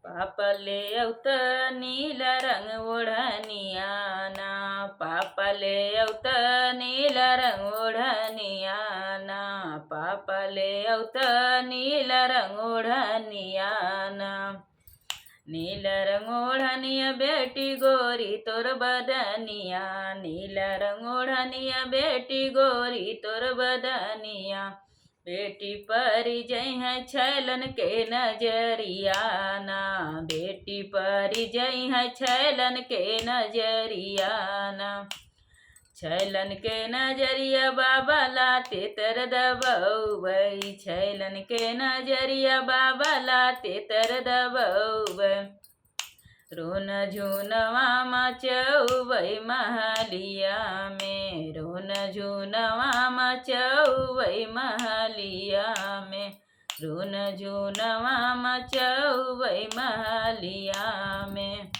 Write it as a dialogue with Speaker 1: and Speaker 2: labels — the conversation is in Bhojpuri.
Speaker 1: पापा ले अवत नील रंग ओढणियाना, पापा ले अवत नील रंग ओढणियाना, पापा ले अवत नील रंग ओढणियाना। नील रंग ओढनिया बेटी गोरी तोर बदनिया, नील रंग ओढनिया बेटी गोरी तोर बदनिया। बेटी परी जय है छैलन के नजरियाना, बेटी परी जय है छैलन के नजरियाना। छैलन के नजरिया बाबा लाते तर दबौबै, छैलन के नजरिया बाबा लाते तर दबौबै। रोन झुनवा मचौबै महलिया में, रोन झुनवा मचौबै महलिया में, रोन झुनवा मचौबै महलिया में।